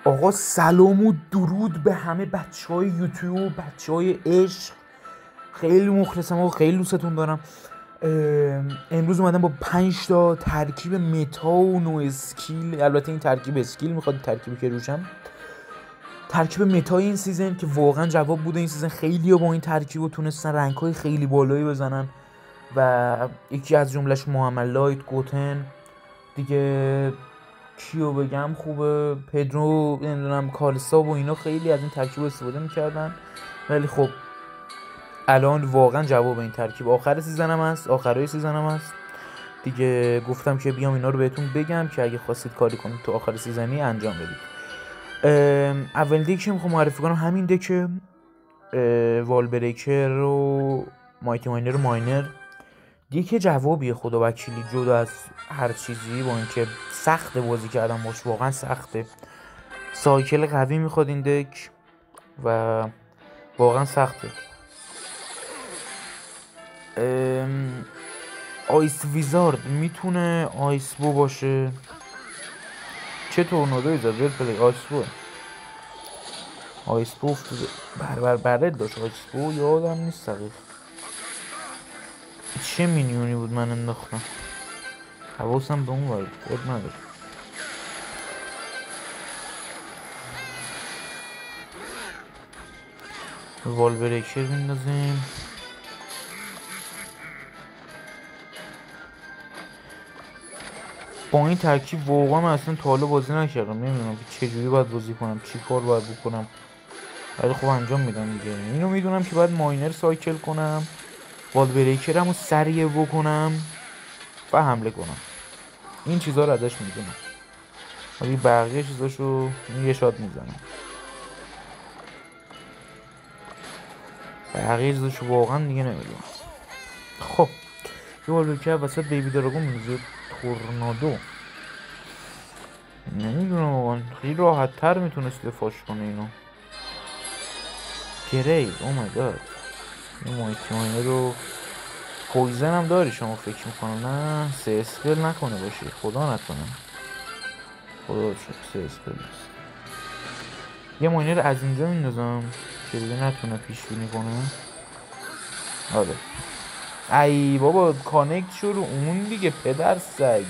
آقا سلام و درود به همه بچهای یوتیوب، بچهای عشق. خیلی مخلصم و خیلی دوستتون دارم. امروز اومدم با 5 تا ترکیب متا و نو اسکیل. البته این ترکیب اسکیل میخواد، ترکیبی که روشم ترکیب متا این سیزن که واقعا جواب بوده. این سیزن خیلی با این ترکیب و تونستن رنگ‌های خیلی بالایی بزنن و یکی از جملهش محمد لایت گوتن دیگه. کیو بگم خوبه؟ پدرو، نمیدونم، کالسا و اینا خیلی از این ترکیب استفاده میکردن، ولی خب الان واقعا جواب این ترکیب آخر سیزنم هست، آخرای سیزنم هست دیگه. گفتم که بیام اینا رو بهتون بگم که اگه خواستید کاری کنید تو آخر سیزنی انجام بدید. اول دک میخوام معرفی کنم همین دک وال بریکر و مایتی ماینر و ماینر. دیگه جوابیه خدا وکیلی، جدا از هر چیزی، با اینکه سخته بازی کردن باش، واقعا سخته. سایکل قوی میخواد این دک و واقعا سخته. آیس ویزارد میتونه آیس بو باشه. چه تورنادوی زد ریل پلی؟ آیس بو. آیس بو برد داشت. آیس بو یادم نیست دقیق چه مینیونی بود من انداختم، حواسم به اون وارد خود نداشت. وال بریکر میندازیم. با این ترکیب واقعا من اصلا تا حالا بازی نکردم، نمیدونم که چجوری باید بازی کنم، چی کار باید بکنم، ولی خب انجام میدم دیگه. اینو میدونم که باید ماینر سایکل کنم، وال بریکرمو سریع بکنم و حمله کنم. این چیزها رو ازش میدونم، ولی بقیه چیزاشو یه شات میزنم. بقیه چیزاشو واقعا دیگه نمیدونم. خب یه وال بریکر وسط بیبی دراگون میزه. تورنادو نمیدونم واقعا، خیلی راحت تر میتونست دفاعش کنه اینو. گریز او مای گاد. این مایتی ماینر رو پویزن هم داری شما فکر میکنم؟ نه سه اسپل نکنه باشی، خدا نکنه، خدا شد سه اسپل است. یه ماینر از اینجا میندازم که دیگه نتونه پیش بینی کنه. آره ای بابا کانکت شو رو اون دیگه پدر سگ.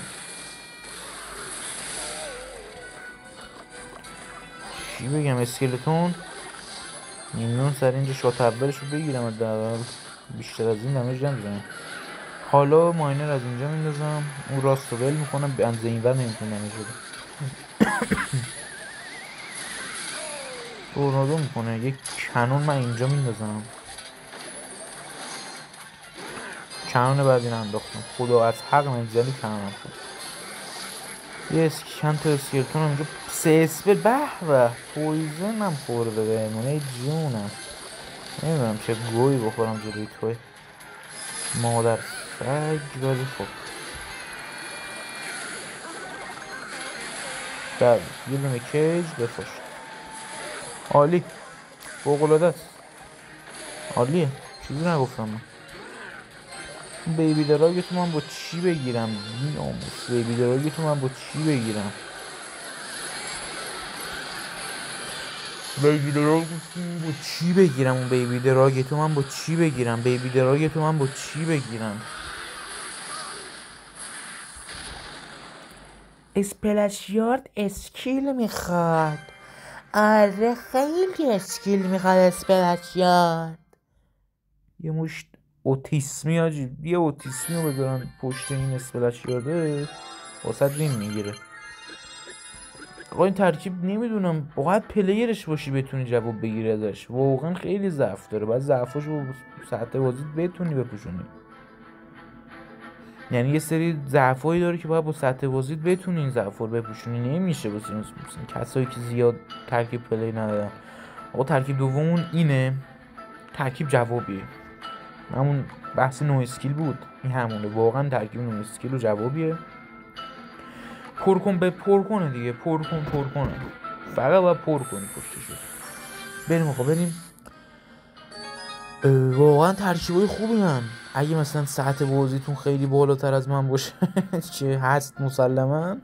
چی بگم؟ اسکلتون میمون سر اینجا شات اولش رو بگیرم، در بیشتر از این دمیج نمیزنم. حالا ماینر از اینجا میندازم، اون راست رو ول میکنم، به انزه این ور نمیتونم دمیج بده. تورنادو میکنه. یک کنون من اینجا میندازم، کنون بعد این انداختم، خدا از حق منزلی کنونم خود. یه چند تا اسکلتون هم اینجا سه اسپل. به به پویزن هم خورده بهمونه جونم. نمیدونم چه گویی بخورم جلوی توی مادر سگ، ولی خب در یه دونه کیج دفاع شد. عالی، فوق‌العاده است، عالیه، چیزی نگفتم من. بیبی دراگتو من با چی بگیرم؟ بی‌ناموس بیبی دراگتو من با چی بگیرم؟ بیبی دراگتو با چی بگیرم؟ اون بیبی دراگتو من با چی بگیرم؟ بیبی دراگتو من با چی بگیرم؟ اسپلش یارد اسکیل میخواد. آره خیلی اسکیل میخواد اسپلش یارد. یه مشت اوتیسمی آجی، یه اوتیسمی رو بذارن پشت این اسپلش یارده واسه وین میگیره. آقا این ترکیب نمیدونم، باید پلیرش باشی بتونی جواب بگیری ازش، واقعا خیلی ضعف داره، باید ضعفاشو ساعت بازیت بتونی بپوشونی. یعنی یه سری ضعفایی داره که باید با سطح بازیت بتونی این ضعفا رو بپوشونی، نمیشه واسه کسایی که زیاد ترکیب پلی ندارن. آقا ترکیب دومون اینه، ترکیب جوابیه، همون بحث نو اسکیل بود، این همونه، واقعا ترکیب نو اسکیل و جوابیه. پر کن به پر کنه دیگه، پر کنه، فقط باید پر کنی پشتشو. بریم آقا بریم. واقعا ترکیبای خوبی هن. اگه مثلا سطح بازیتون خیلی بالاتر از من باشه که هست مسلما،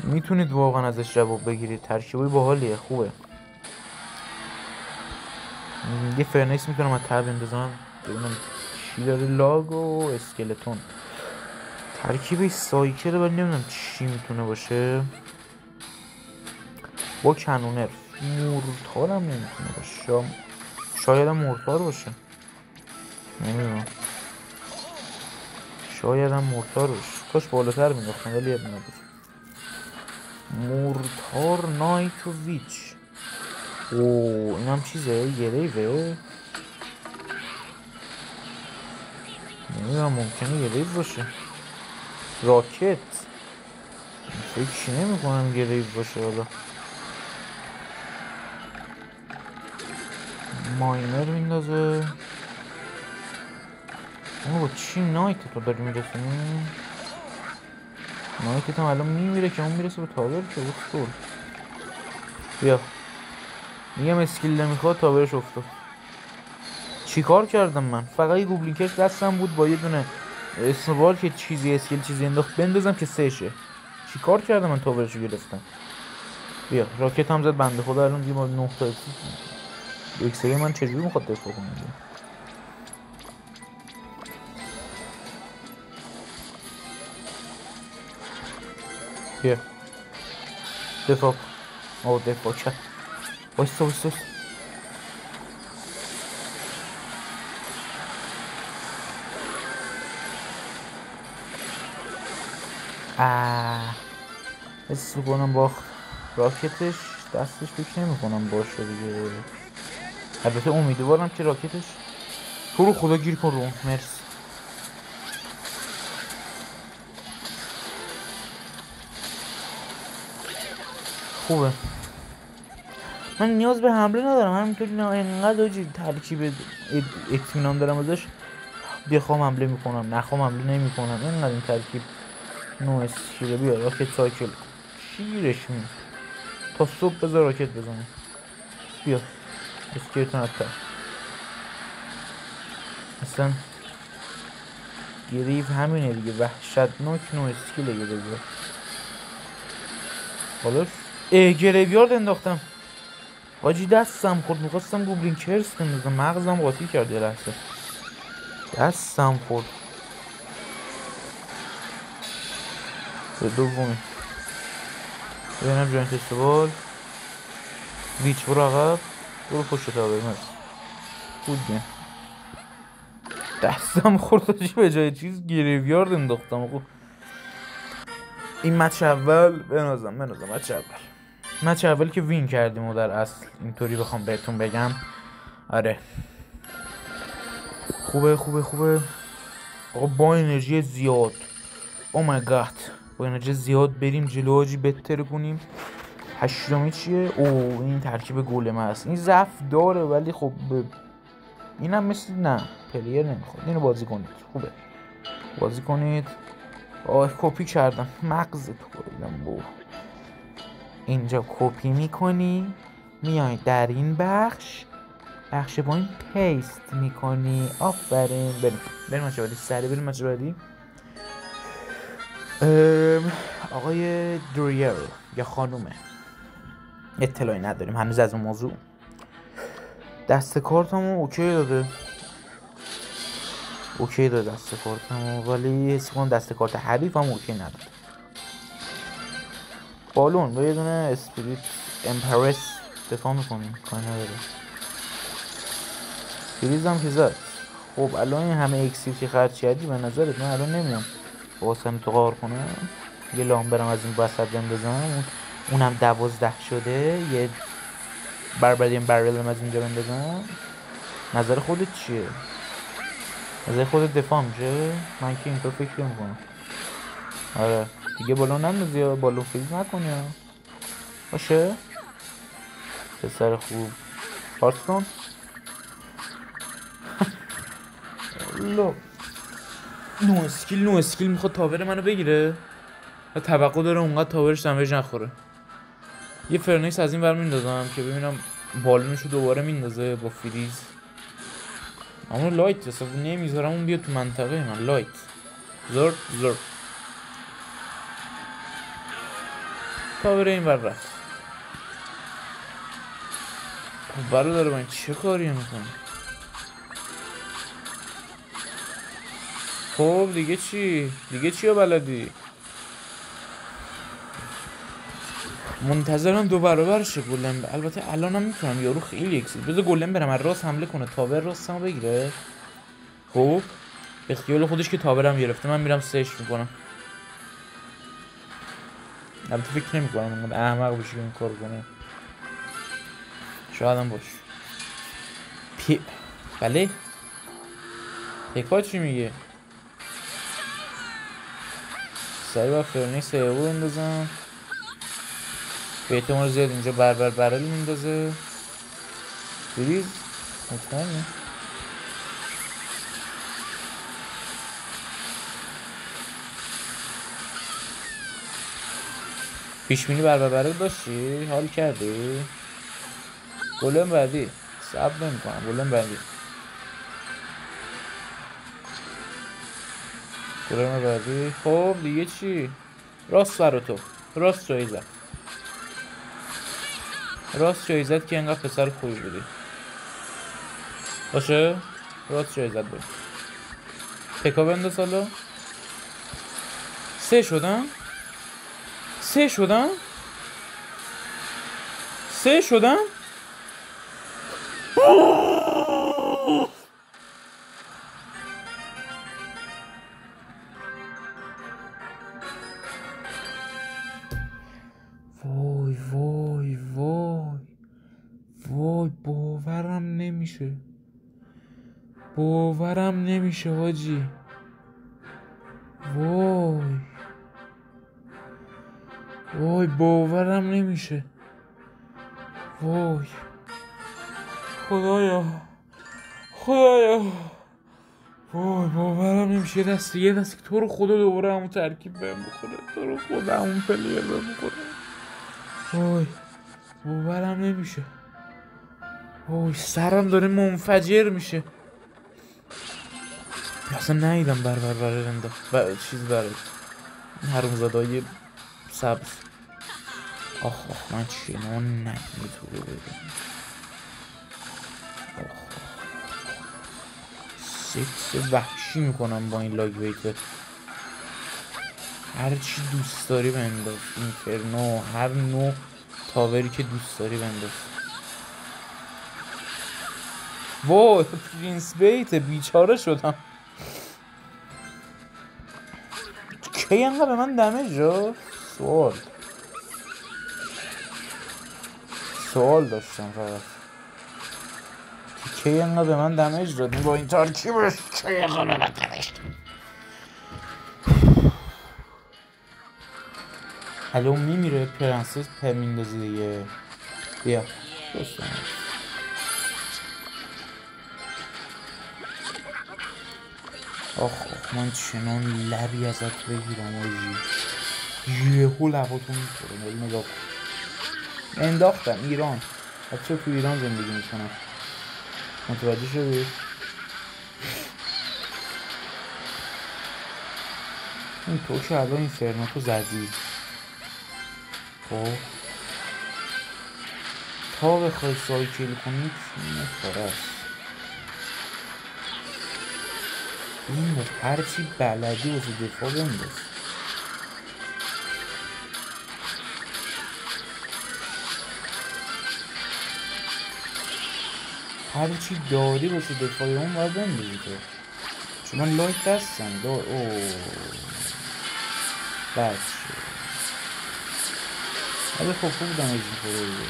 میتونید واقعا ازش جواب بگیرید. ترکیبای باحالیه، خوبه. یه فرنکس میتونم از تب بندازم ببینم چی داره. لاگ و اسکلتون ترکیبش سایکله ولی نمیدونم چی میتونه باشه. با کنونر مورتار هم نمیتونه باشه، شاید هم مورتار باشه، نمیدونم، شاید هم مورتار باشه. کاش بالاتر مینداختم ولی اب نداره. مورتار نایت و ویچ. اوه این هم چیزه، یه ریوه. نمیدونم، ممکنه یه ریو باشه. راکت فکر نمی کنم یه ریو باشه. حالا ماینر میندازه. اون با چی نایت تو داری میرسونی؟ نایتت هم الان میمیره که اون میرسه به تاور که بسکول. بیا میگم اسکیل نمیخواد، تاورش افتاد. چی کار کردم من؟ فقط یه گوبلینکش دستم بود با یه دونه اسنوبال که چیزی اسکیل چیزی انداخت بندازم که سهشه. چی کار کردم من تاورشو گرفتم؟ بیا راکت هم زد بنده خدا. الان دیگه با 9 تا اکسری من چجوری میخواد دفاع کنه؟ بیا دفاع. او دفاع کرد. وایستا وایستا. حس میکنم باخت. راکتش دستش فکر نمیکنم باشه دیگه. البته امیدوارم که راکتش تو رو خدا گیر کن رو. مرسی. خوبه. من نیاز به حمله ندارم، همینطوری نه اینقدر آجی ترکیب اطمینان دارم ازش. بخوام حمله میکنم، نخوام حمله نمیکنم. اینقدر این ترکیب نو اسکیله. بیا راکت سایکل شیرش می تا صبح بذار راکت بزنه. بیا اسکیلتون حتی اصلا گریف همینه دیگه، وحشتناک نو اسکیله گریفیارد. حالا گریفیارد انداختم حاجی، دستم خورد. میخواستم گوبلین کرس بندازم، مغزم قاطی کرد یه لحظه، دستم خورد. به دومی ببینم جوینت استوال. ویچ برو عقب، برو پشت تاور. مرسی بود بیم. دستم خورد به جای چیز گریویارد انداختم. خب این مچ اول بنازم مچ اول که وین کردیم و در اصل اینطوری بخوام بهتون بگم. آره خوبه. آقا با انرژی زیاد، او مای گاد، با انرژی زیاد بریم جلو آجی، بهتر کنیم. هشتمی چیه؟ اوه این ترکیب گولمه است. این ضعف داره ولی خب اینم مثل نه پلیر نمیخواد. اینو بازی کنید، خوبه بازی کنید. کپی کردم مغز تو گویدم. بو اینجا کپی میکنی، میای در این بخش با این پیست میکنی. آفرین. بریم مچه بعدی. سریع بریم مچه بعدی. آقای دریر یا خانومه اطلاعی نداریم هنوز از اون موضوع. دست کارتمو اوکی داده دست کارتمو، ولی حس کنم دست کارت حریف هم اوکی نداده. بالون با یه دونه اسپریت امپرس دفاع میکنیم، کاری نداره. فریز هم که زد. خب الان این همه اکسیر که خرج کردی به نظرت من الان نمیام واسم تو قار کنم یه لام برم از این وسط بندازم، اونم 12 شده، یه بربریم برلم از اینجا بندازم؟ نظر خودت چیه؟ نظر خودت دفاع میشه؟ من که اینطور فکر نمی‌کنم. آره دیگه بالون نندازی یا بالون فریز نکنی یا باشه پسر خوب. هارستون لو نو اسکیل میخواد تاور منو بگیره و توقع داره اونقدر تاورش دمیج نخوره. یه فرنکس از این ور میندازم که ببینم بالونشو دوباره میندازه با فریز. اما لایت اصلا نمیذارم اون بیاد تو منطقه من. لایت زرد تا این بر رفت. برادر من چه کاری میکنی؟ خب دیگه چی؟ دیگه چی رو بلدی؟ منتظرم دو برابر شه گلم. البته الانم میتونم، یارو خیلی اکسید. بذار گلم برم از راست حمله کنه، تاور راستمو بگیره. خب به خیال خودش که تاورم گرفته، من میرم سهش میکنم. البته فکر نمیکنم انقدر احمق بشه که این کار کنه. شاید هم باش. بله پیکا چی میگه؟ سری با فرنی سیبو اندازم. به احتمال زیاد اینجا برل میندازه. فریز مطمئنه. پیشبینی برل داشتی؟ حال کردی؟ گلم بعدی صبر نمی‌کنم. گلم بعدی خب دیگه چی؟ راست برا تو. راست جایزت که انقدر پسر خوبی بودی باشه. راست جایزت بود. پکا بنداز حالا. سه شدم. وای باورم نمیشه حاجی. وای باورم نمیشه. وای خدایا وای باورم نمیشه. یه دست تو رو خدا دوباره همون ترکیب بهم بخوره. تو رو خدا همون پلیر بهم بخوره. وای باورم نمیشه. وای سرم داره منفجر میشه. اصلا نیدم برای انداخت چیز برای حرومزاده‌های سبز. آخ من چنان نمیتونه بگم. سکس وحشی میکنم با این لاگ ویتر. هر چی دوست داری بنداز. اینفرنو هر نوع تاوری که دوست داری بنداز. وای پرینس بیت بیچاره شدم. کی انقدر به من دمیج داد؟ سوال داشتم فقط. کی انقدر به من دمیج داد با این ترکیبش؟ کی انقدر به من دمیج داد؟ الان میمیره پرنسس پر میندازی دیگه. بیا دوستان آخ من چنان لبی ازت بگیرم آجی. یهو لباتون میخوره. نگاه کن انداختم ایران. بچه تو ایران زندگی میکنم. متوجه شدی؟ این تو که الان این فرناتو زدی. خب تا بخوای سایکل کنی چونه کاره است. این هرچی بلدی واسه دفاع بنداز. هرچی داری واسه دفاع اون باید بندازی تو. چون من لایک دستم بس شد. ولی خب خوب دمیج میخوره دیگه.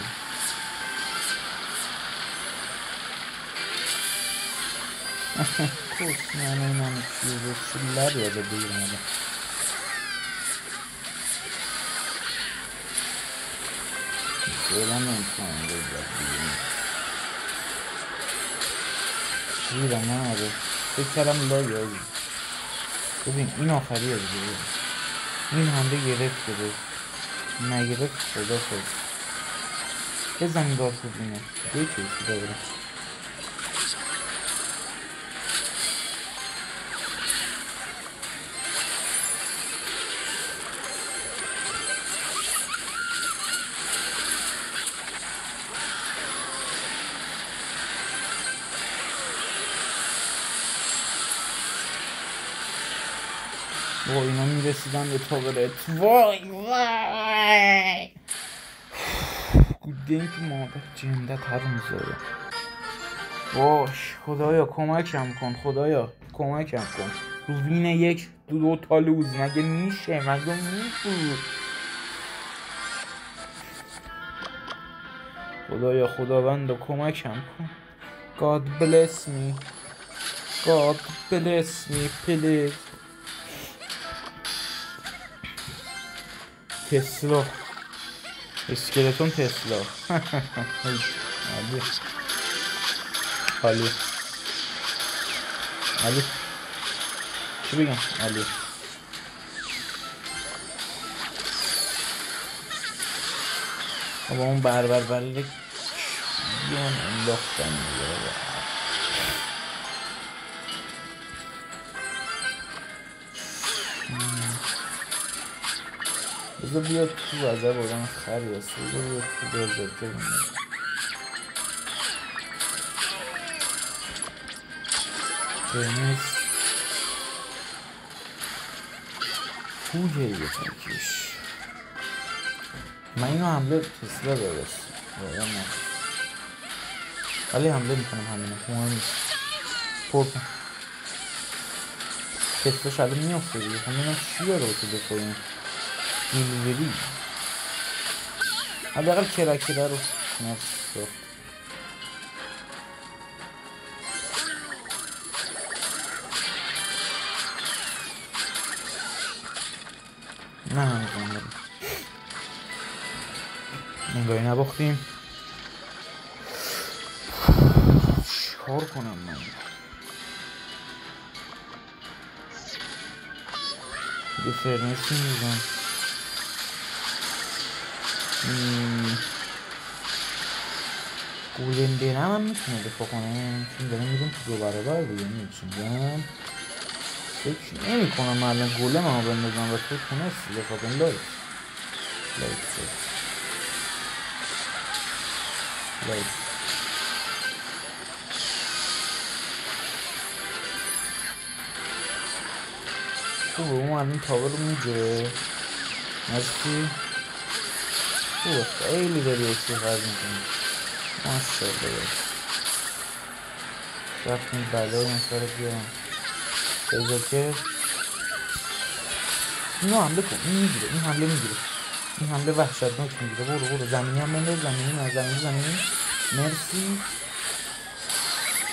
کس من چیه چی لبی ازت بگیرم آدم. فعلا نمیتونم بگیرم دیگه. من آره فکر کردم لای آجی. ببین این آخری از دیگه. این حمله گرفت بده نگرفت خدا خود بزن دار خوب اینه یکی داره. با اینا میرسیدم به تابلت. وای وای گودین که مادر جندت هرون زاده. باش خدایا کمکم کن، خدایا کمکم کن. رو وین یک دو تا لوز مگه میشه؟ خدایا خداوند کمکم کن. God bless me. God bless me please. تسلا اسکلتون تسلا. عالی عالی چی بگم؟ عالی. با اون بربر بله یون انداختن میگه. بذار بیاد تو وزر بودن خری هست. بذار بیاد تو بزرگه بینید. تنیس پوجه یه ترکیش. من اینو حمله تسلا درست ولی حمله میکنم همینه مهم نیست. پر کن تسلا شده میافته دیگه. همینم چی داره تو بکنیم دیلیوری حداقل کرکره رو نفت. نه همینم داریم نگاهی نباختیم. چیکار کنم من؟ یه فرنسی میزن. گولن برم هم میتونه دفاع کنه چون داریم میدونم تو دو برابر دیگه میچینگم. فکر نمی کنم من الان گولن ها بندازم و تو تونستی دفاع کن. لایت خوبه اون الان تاور رو میگیره. مرسی خوبه خیلی داری استفاده میکنی. ماشاءالله رفتیم بلای من سر بیارم بذار که اینو حمله کن. این میگیره این حمله میگیره. این حمله وحشتناک میگیره. برو زمینی هم بنداز. زمینی نه زمینی مرسی.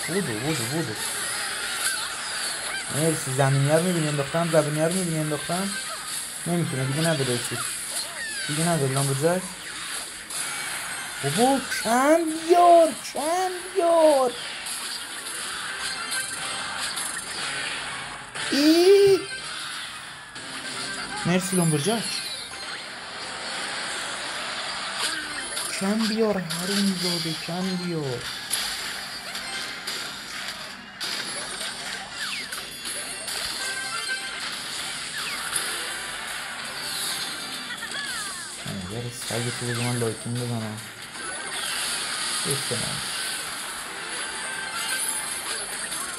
بودو مرسی. زمینی ها رو میبینی انداختم. نمیتونه دیگه نداره چی دیگه نداره لامبرجک. بابا چند بیار مرسی لامبرجک. کم بیار هرون زاده کم بیار. یه سگه تو بزن من لایتین بزنم بستنم.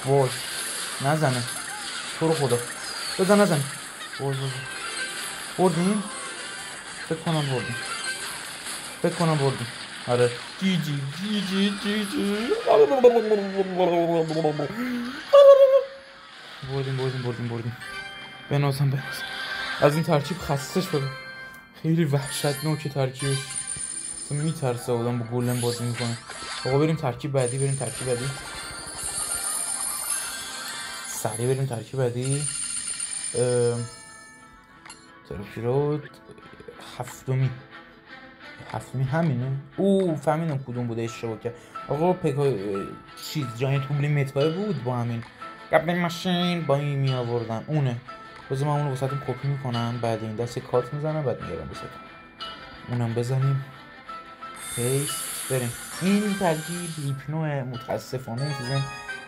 وای نزنه تو رو خدا بزن نزنه. وای بردیم فکر کنم بردیم. آره جی بردیم. بنازم از این ترکیب خسته شدم. خیلی وحشتناکه ترکیبش. میترسه آدم با گولن بازی میکنه. آقا بریم ترکیب بعدی. سریع بریم ترکیب بعدی. ترکیب هفتمی همینه. فهمیدم کدوم بوده اشتباه کرد. آقا چیز جاینت گوبلین بود با همین قبل ماشین با این می آوردن اونه. بذار من اونو واسهتون کپی میکنم. بعد این دست کات میزنم بعد میارم واسهتون. اونم بزنیم پیست بریم. این ترکیب هیپنو متاسفانه چیزن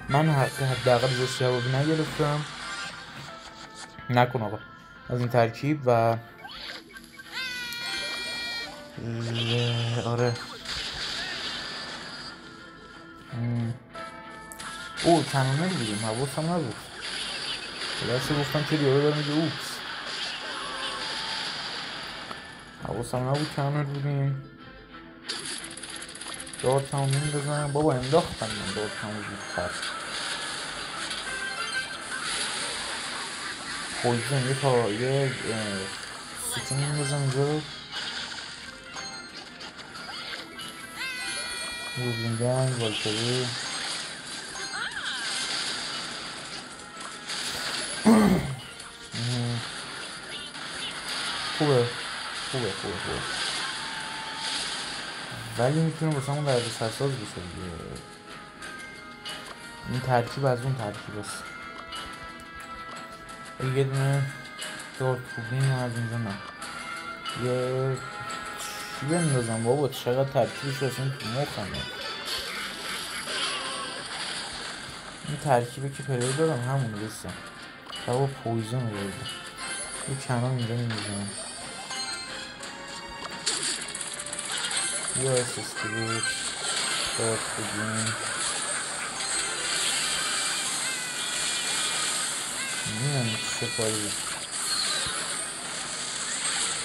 من حداقل ازش جوابی نگرفتم. نکن آقا از این ترکیب و آره کنونه رو بودیم حواسم نبود. دسته گفتم که دیاره داره میگه اوپس حواسم نبود کامل بودیم. دار تمام بزنم بابا، انداختم من دار تمام زودتر. پویزن یه تا یه سیتون بزن اینجا. روبلینگن والتری خوبه ولی میتونه واسه همون درد سرساز بشه دیگه. این ترکیب از اون ترکیب است. یه دونه دارت خوبین از اینجا نه. یه چی بندازم بابا، چقدر ترکیبش اصلا تو مخمه. این ترکیبه که پلیر دارم همونه بسیم. بابا پویزن رو بایدم یه کنان اینجا میزنم. یا اسسکریت دارت خوبین میدونم چه کاری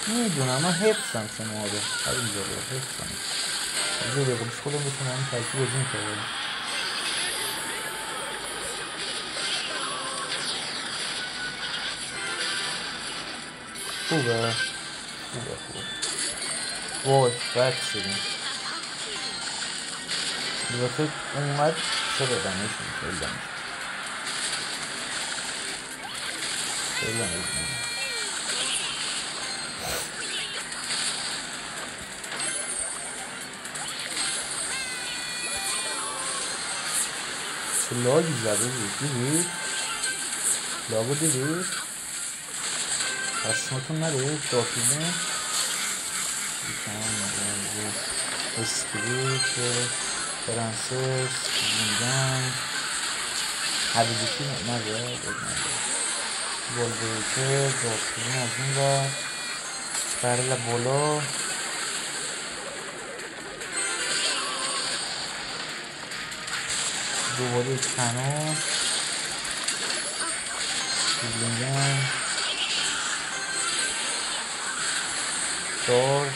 میدونم. من حفظم شما رو همین جا رو حفظم اینجا رو بگوش خودم بتونم این ترکیب بازی میکنم. خوبه وای بد شدیم. البته اونقدر چه بدنشون خیلی چه لاگی زده بود دیدید؟ لاگو دیدید؟ قسمتون ندید؟ داخلیم اسکریت فرانسیس زندان حبیبیتی نده والبریکه داخلیم از این و برل بالا دوباره کنو زندان دار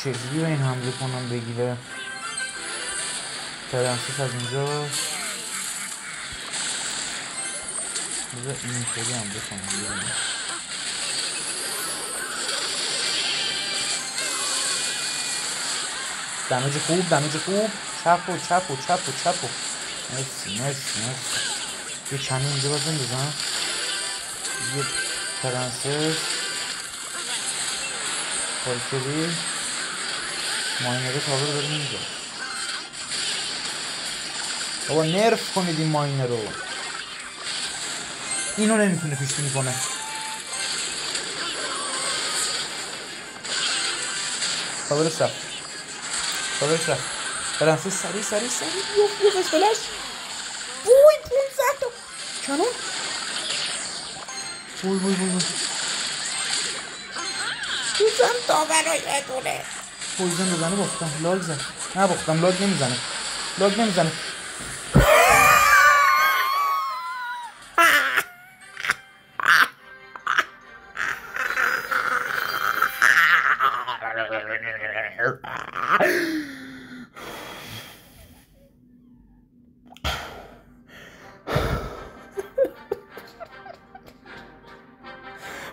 چجوری به این حمله کنم بگیره. فرانسیس از اینجا بذار اینطوری هم بکنم. دمیج خوب چپ و مرسی یه چنی اینجا باید بندازم. یه فرانسیس پالکری ماینره کابر داریم اینجا. بابا نرف کنید این ماینر رو. اینو نمیتونه پیش بینی کنه. کابرش رفت فرانسیس سریع بیفت فلاش. وای 15 تا کنون. وای دوزم داورای بدونه پویزن بزنه باختم. لاگ زن نه باختم. لاگ نمیزنه.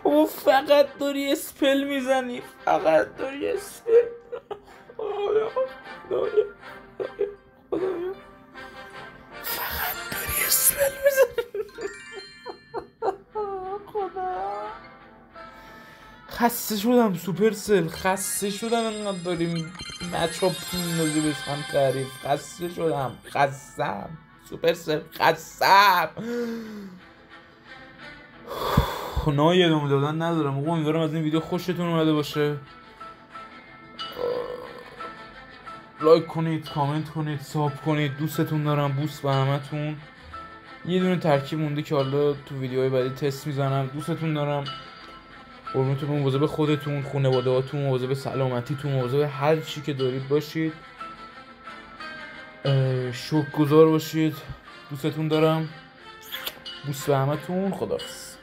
او فقط داری اسپل میزنی. خدایا فقط داری اسپل میزنی. خدا خسته شدم. سوپرسل خسته شدم انقدر داریم مچاپ میندازی به هم تعریف. خسته شدم. سوپرسل خستم. نه یه ادامه دادن ندارم. امیدوارم از این ویدیو خوشتون اومده باشه. لایک کنید، کامنت کنید، ساب کنید. دوستتون دارم. بوس به همتون. یه دونه ترکیب مونده که حالا تو ویدیوهای بعدی تست میزنم. دوستتون دارم. قربونتون. مواظب خودتون، خانواده‌هاتون، مواظب سلامتیتون، مواظب هر چی که دارید باشید. شکرگزار باشید. دوستتون دارم. بوس به همتون. خداحافظ.